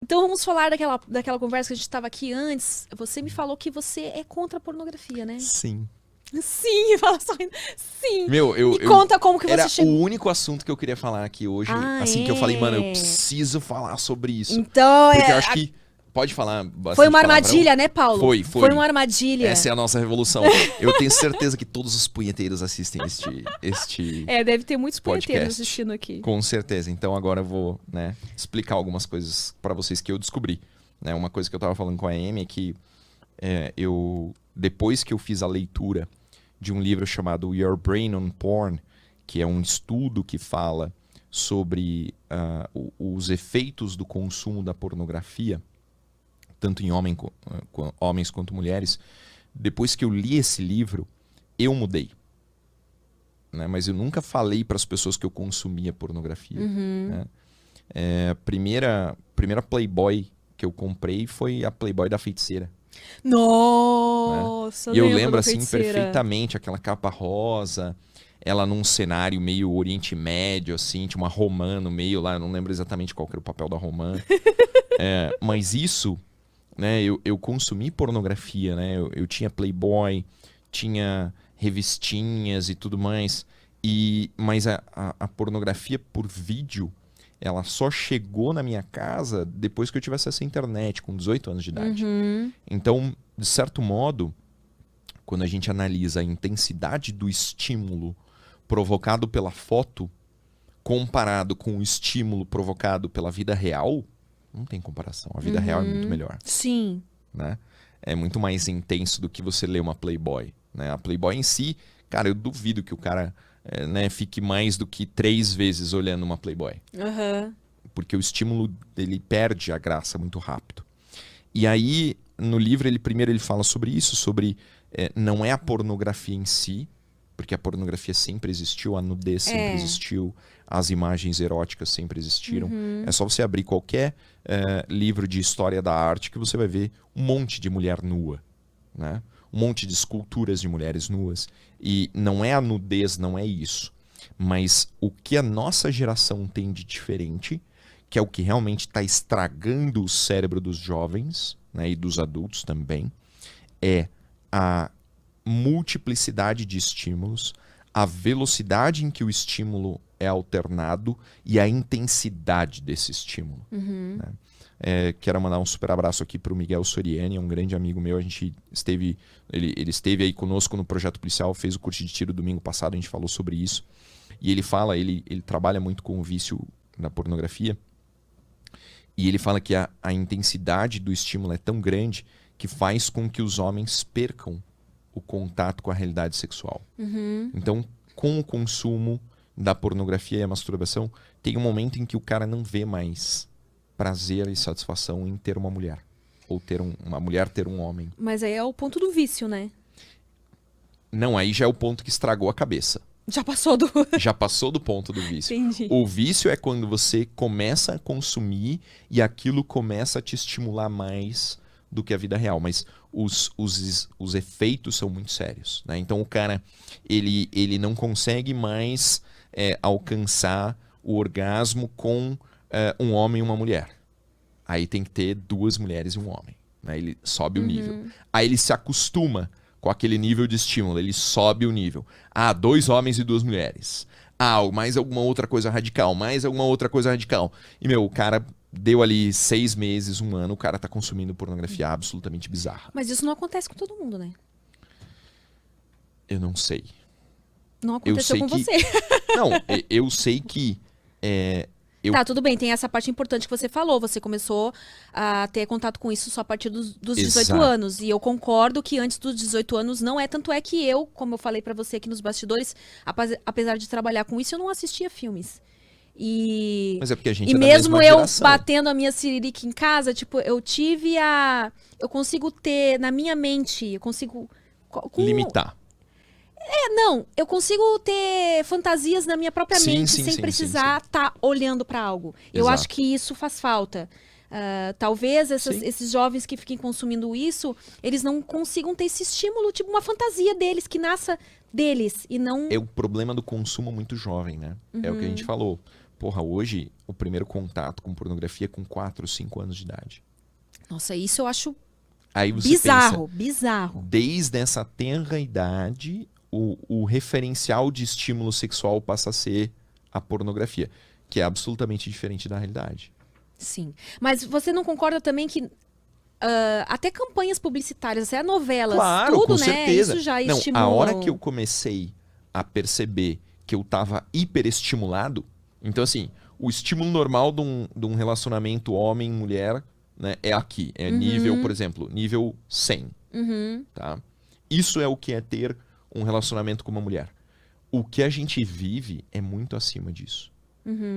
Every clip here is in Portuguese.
Então vamos falar daquela conversa que a gente estava aqui antes. Você me falou que você é contra a pornografia, né? Sim. Sim, fala só. Sim. Meu, Me conta como que você era o chegou. único assunto que eu queria falar aqui hoje. Ah, Assim que eu falei, mano, eu é. preciso falar sobre isso. Então, Porque eu acho que pode falar foi bastante uma palavrão? armadilha, né, Paulo? Foi, Foi uma foi. armadilha. Essa é a nossa revolução. Eu tenho certeza que todos os punheteiros assistem este É, deve ter muitos punheteiros podcast. assistindo aqui. Com certeza. Então agora eu vou, né, explicar algumas coisas pra vocês que eu descobri. Né? Uma coisa que eu tava falando com a Amy é que depois que eu fiz a leitura de um livro chamado Your Brain on Porn, que é um estudo que fala sobre os efeitos do consumo da pornografia, tanto em homens quanto mulheres. Depois que eu li esse livro, eu mudei. Né? Mas eu nunca falei para as pessoas que eu consumia pornografia. Né? A primeira Playboy que eu comprei foi a Playboy da Feiticeira. Nossa, Né? E eu lembro lembro da assim Feiticeira. perfeitamente aquela capa rosa, ela num cenário meio Oriente Médio, assim, tinha uma romã no meio lá, eu não lembro exatamente qual que era o papel da romã. Mas isso, né, eu consumi pornografia, né? Eu tinha Playboy, tinha revistinhas e tudo mais. Mas a pornografia por vídeo, ela só chegou na minha casa depois que eu tivesse essa internet, com 18 anos de idade. Então, de certo modo, quando a gente analisa a intensidade do estímulo provocado pela foto, comparado com o estímulo provocado pela vida real, não tem comparação. A vida real é muito melhor. Sim. Né? É muito mais intenso do que você ler uma Playboy. Né? A Playboy em si, cara, eu duvido que o cara fique mais do que 3 vezes olhando uma Playboy. Porque o estímulo dele perde a graça muito rápido. E aí, no livro, primeiro ele fala sobre isso, sobre não é a pornografia em si, porque a pornografia sempre existiu, a nudez sempre existiu, as imagens eróticas sempre existiram. É só você abrir qualquer livro de história da arte que você vai ver um monte de mulher nua, né? Um monte de esculturas de mulheres nuas. E não é a nudez, não é isso. Mas o que a nossa geração tem de diferente, que é o que realmente está estragando o cérebro dos jovens, né, e dos adultos também, é a multiplicidade de estímulos, a velocidade em que o estímulo é alternado e a intensidade desse estímulo. Né? Quero mandar um super abraço aqui para o Miguel Soriani, é um grande amigo meu. Ele esteve aí conosco no Projeto Policial, fez o curso de tiro domingo passado, a gente falou sobre isso. E ele fala, ele trabalha muito com o vício da pornografia, e ele fala que a intensidade do estímulo é tão grande que faz com que os homens percam o contato com a realidade sexual. Então, com o consumo da pornografia e a masturbação, tem um momento em que o cara não vê mais prazer e satisfação em ter uma mulher. Ou ter uma mulher ter um homem. Mas aí é o ponto do vício, né? Não, aí já é o ponto que estragou a cabeça. Já passou do... Já passou do ponto do vício. Entendi. O vício é quando você começa a consumir e aquilo começa a te estimular mais do que a vida real. Mas os efeitos são muito sérios. Né? Então o cara ele não consegue mais alcançar o orgasmo com um homem e uma mulher. Aí tem que ter 2 mulheres e um homem. Né? Ele sobe o nível. Aí ele se acostuma com aquele nível de estímulo, ele sobe o nível. 2 homens e 2 mulheres. Mais alguma outra coisa radical, mais alguma outra coisa radical. E, o cara deu ali 6 meses, 1 ano, o cara tá consumindo pornografia absolutamente bizarra. Mas isso não acontece com todo mundo, né? Eu não sei. Não aconteceu com você. Não, eu sei que... Tá, tudo bem, tem essa parte importante que você falou. Você começou a ter contato com isso só a partir dos 18 anos. E eu concordo que antes dos 18 anos não é. Tanto é que eu, como eu falei pra você aqui nos bastidores, apesar de trabalhar com isso, eu não assistia filmes. Mas é porque a gente e é da mesmo mesma eu geração. batendo a minha siririca em casa, tipo, eu consigo ter na minha mente, eu consigo... Limitar. Não, eu consigo ter fantasias na minha própria mente sem precisar estar olhando pra algo. Eu acho que isso faz falta. Talvez esses jovens que fiquem consumindo isso, eles não consigam ter esse estímulo, tipo uma fantasia deles, que nasça deles e não... É o problema do consumo muito jovem, né? É o que a gente falou. Porra, hoje o primeiro contato com pornografia é com 4, 5 anos de idade. Nossa, isso eu acho Aí você bizarro, pensa, bizarro. Desde essa tenra idade, o referencial de estímulo sexual passa a ser a pornografia, que é absolutamente diferente da realidade. Sim. Mas você não concorda também que até campanhas publicitárias, até novelas, claro, tudo, com né? certeza. Isso já não, estimula. A hora que eu comecei a perceber que eu estava hiperestimulado, então assim, o estímulo normal de um relacionamento homem-mulher, né, é aqui. É nível, por exemplo, nível 100. Tá? Isso é o que é ter um relacionamento com uma mulher. O que a gente vive é muito acima disso.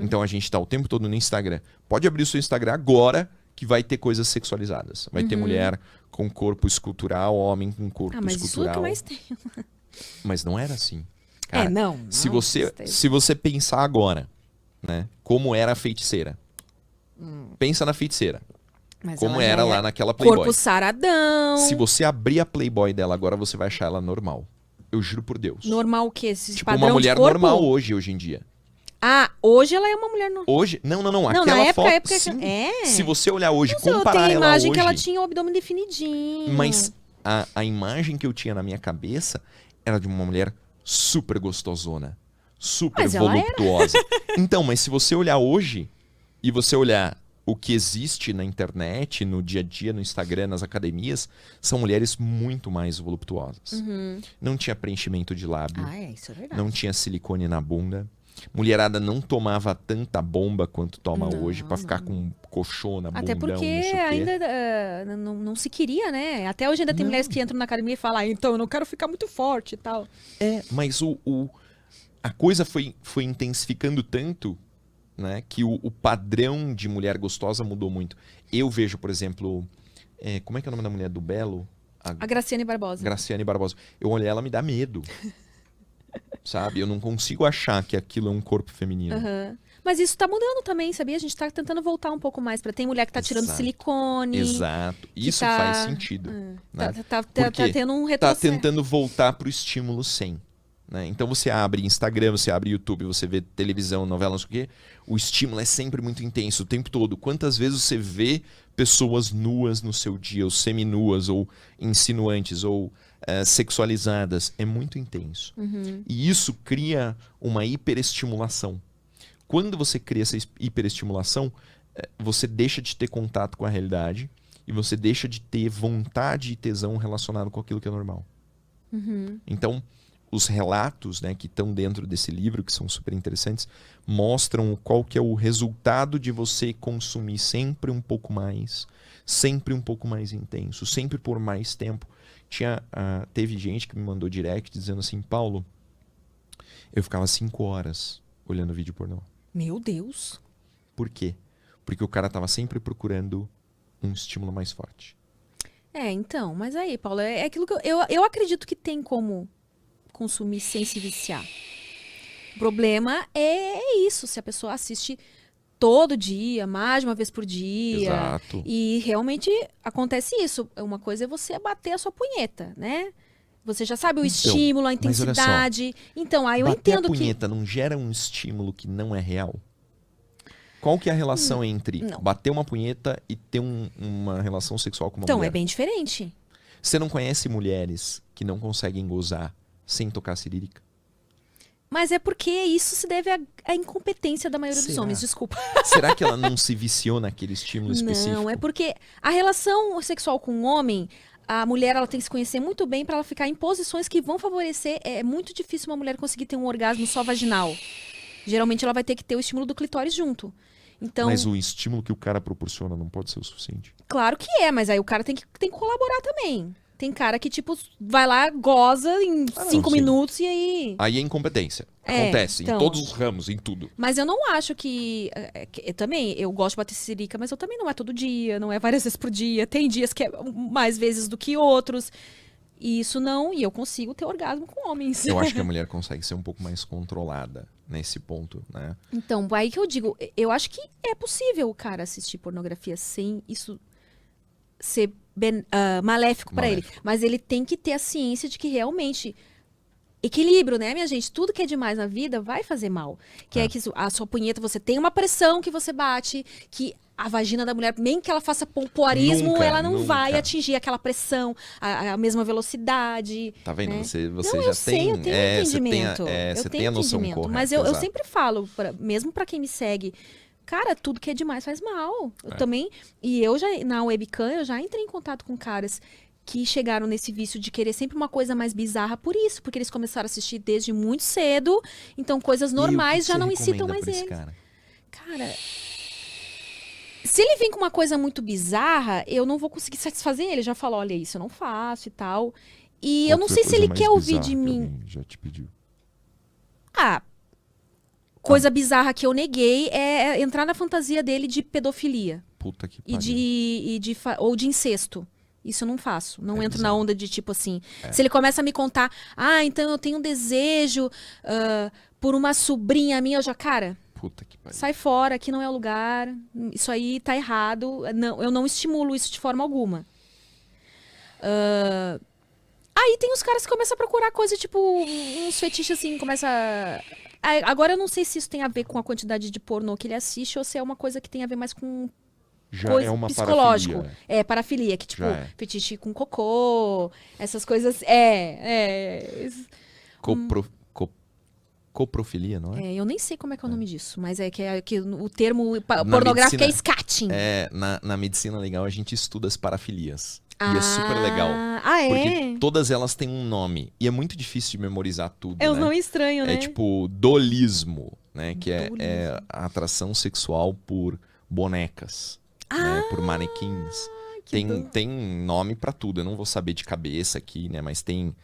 Então a gente está o tempo todo no Instagram. Pode abrir o seu Instagram agora que vai ter coisas sexualizadas. Vai ter mulher com corpo escultural, homem com corpo escultural. Mas isso é o que mais tem. Mas não era assim. Cara, não. Se você pensar agora, né, como era a feiticeira. Pensa na feiticeira. Mas como era lá naquela Playboy. Corpo saradão. Se você abrir a Playboy dela agora, você vai achar ela normal. Eu juro por Deus. Normal o quê? Esse tipo uma mulher normal hoje em dia. Ah, hoje ela é uma mulher normal. Hoje? Não. Não, Aquela na época, foto, sim. Se você olhar hoje, comparar ela hoje... Eu tenho a imagem que ela tinha o abdômen definidinho. Mas a imagem que eu tinha na minha cabeça era de uma mulher super gostosona. Super voluptuosa. Então, mas se você olhar hoje e você olhar o que existe na internet, no dia a dia, no Instagram, nas academias, são mulheres muito mais voluptuosas. Não tinha preenchimento de lábio. Isso é verdade. Não tinha silicone na bunda. Mulherada não tomava tanta bomba quanto toma hoje pra ficar com colchona, bundão, até porque ainda não se queria, né? Até hoje ainda tem mulheres que entram na academia e falam, então eu não quero ficar muito forte e tal. Mas a coisa foi intensificando tanto, né, que o padrão de mulher gostosa mudou muito. Eu vejo, por exemplo, como é que é o nome da mulher do Belo? A Graciane Barbosa. Graciane Barbosa. Eu olhar ela me dá medo. Sabe? Eu não consigo achar que aquilo é um corpo feminino. Mas isso tá mudando também, sabia? A gente tá tentando voltar um pouco mais pra... Tem mulher que tá tirando silicone. Exato. Isso faz sentido. Né? Tá tendo um retrocesso. Tá tentando voltar pro estímulo 100. Né? Então você abre Instagram, você abre YouTube, você vê televisão, novela, não sei o quê. O estímulo é sempre muito intenso o tempo todo. Quantas vezes você vê pessoas nuas no seu dia, ou seminuas, ou insinuantes, ou sexualizadas? É muito intenso. E isso cria uma hiperestimulação. Quando você cria essa hiperestimulação, você deixa de ter contato com a realidade e você deixa de ter vontade e tesão relacionado com aquilo que é normal. Então, os relatos, né, que estão dentro desse livro, que são super interessantes, mostram qual que é o resultado de você consumir sempre um pouco mais intenso, sempre por mais tempo. Teve gente que me mandou direct dizendo assim, Paulo, eu ficava 5 horas olhando vídeo pornô. Meu Deus! Por quê? Porque o cara tava sempre procurando um estímulo mais forte. Então, mas aí, Paulo, é aquilo que eu acredito que tem como consumir sem se viciar. O problema é isso, se a pessoa assiste todo dia, mais de uma vez por dia. Exato. E realmente acontece isso. Uma coisa é você bater a sua punheta, né? Você já sabe o estímulo, a intensidade. Então, aí eu entendo que... Bater a punheta não gera um estímulo que não é real? Qual que é a relação entre bater uma punheta e ter uma relação sexual com uma mulher? Então, é bem diferente. Você não conhece mulheres que não conseguem gozar sem tocar a cirílica? Mas é porque isso se deve à incompetência da maioria dos homens, desculpa. Será que ela não se viciou naquele estímulo específico? Não, é porque a relação sexual com o homem, a mulher ela tem que se conhecer muito bem para ela ficar em posições que vão favorecer. É muito difícil uma mulher conseguir ter um orgasmo só vaginal. Geralmente ela vai ter que ter o estímulo do clitóris junto. Então, mas o estímulo que o cara proporciona não pode ser o suficiente? Claro que é, mas aí o cara tem que colaborar também. Tem cara que, tipo, vai lá, goza em 5 minutos e aí... Aí é incompetência. Acontece em todos os ramos, em tudo. Mas eu não acho que... eu gosto de bater sirica, mas eu também não é todo dia, não é várias vezes por dia. Tem dias que é mais vezes do que outros. E isso não... E eu consigo ter orgasmo com homens. Eu acho que a mulher consegue ser um pouco mais controlada nesse ponto, né? Então, aí que eu digo, eu acho que é possível o cara assistir pornografia sem isso ser maléfico para ele. Mas ele tem que ter a ciência de que realmente equilíbrio, né, minha gente? Tudo que é demais na vida vai fazer mal. Que é que a sua punheta, você tem uma pressão que você bate, que a vagina da mulher, nem que ela faça pompoarismo, ela não vai atingir aquela pressão, a mesma velocidade. Tá vendo? Né? Você não, já eu sei, eu tenho entendimento. Você tem a noção correta. Mas eu sempre falo, mesmo pra quem me segue, cara, tudo que é demais faz mal. Eu também, e eu já, na webcam, eu já entrei em contato com caras que chegaram nesse vício de querer sempre uma coisa mais bizarra por isso, porque eles começaram a assistir desde muito cedo, então coisas normais já não incitam mais eles. Cara, se ele vem com uma coisa muito bizarra, eu não vou conseguir satisfazer ele. Já falou, olha, isso eu não faço e tal. E eu não sei se ele quer ouvir de mim. Já te pediu. Coisa bizarra que eu neguei é entrar na fantasia dele de pedofilia. Puta que pariu. Ou de incesto. Isso eu não faço. Não entro na onda de tipo assim. Se ele começa a me contar, então eu tenho um desejo por uma sobrinha minha, eu já, cara, puta que pariu. Sai fora, aqui não é o lugar. Isso aí tá errado. Não, eu não estimulo isso de forma alguma. Aí tem os caras que começam a procurar coisa, tipo, uns fetiches assim, agora eu não sei se isso tem a ver com a quantidade de pornô que ele assiste ou se é uma coisa que tem a ver mais com já é uma psicológico. Parafilia. É, parafilia, que tipo, fetiche com cocô, essas coisas. Coprofilia, não é? Eu nem sei como é que é o nome disso, mas é que o termo pornográfico é scatting. Na medicina legal a gente estuda as parafilias. E é super legal. Porque todas elas têm um nome. E é muito difícil de memorizar tudo, um nome estranho, né? É tipo dolismo, né? Que é a atração sexual por bonecas, né? Por manequins. Tem nome pra tudo. Eu não vou saber de cabeça aqui, né? Mas tem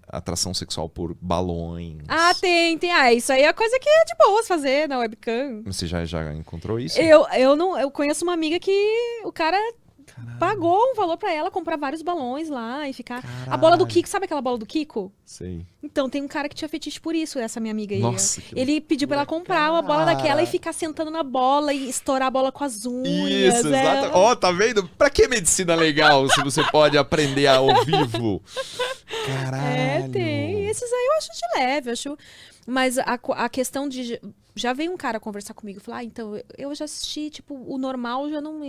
atração sexual por balões. Tem. Isso aí é coisa que é de boas fazer na webcam. Você já encontrou isso? Eu conheço uma amiga que o cara pagou um valor pra ela comprar vários balões lá e ficar... Caralho. A bola do Kiko, sabe aquela bola do Kiko? Sei. Então, tem um cara que tinha fetiche por isso, essa minha amiga aí. Nossa, ele pediu pra ela comprar uma bola daquela e ficar sentando na bola e estourar a bola com as unhas. Isso, exato. Tá vendo? Pra que medicina legal se você pode aprender ao vivo? Caralho. Tem. Esses aí eu acho de leve, Mas a questão de... Já veio um cara conversar comigo e falar, então, eu já assisti, tipo, o normal eu não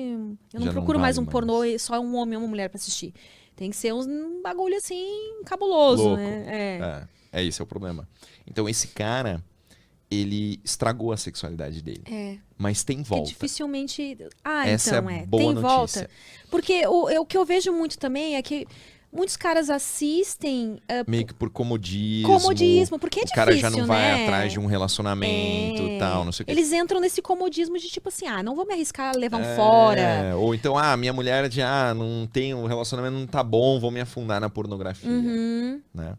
procuro mais um pornô e só um homem e uma mulher pra assistir. Tem que ser um bagulho assim, cabuloso, louco, né? Esse é o problema. Então, esse cara, ele estragou a sexualidade dele. Mas tem volta. Dificilmente... Essa então, é boa tem notícia. volta. Porque o que eu vejo muito também é que muitos caras assistem... meio que por comodismo. Porque é difícil, o cara já não vai atrás de um relacionamento e tal, não sei o que. Eles entram nesse comodismo de tipo assim, não vou me arriscar a levar um fora. Ou então, minha mulher não tem, o relacionamento não tá bom, vou me afundar na pornografia. Né?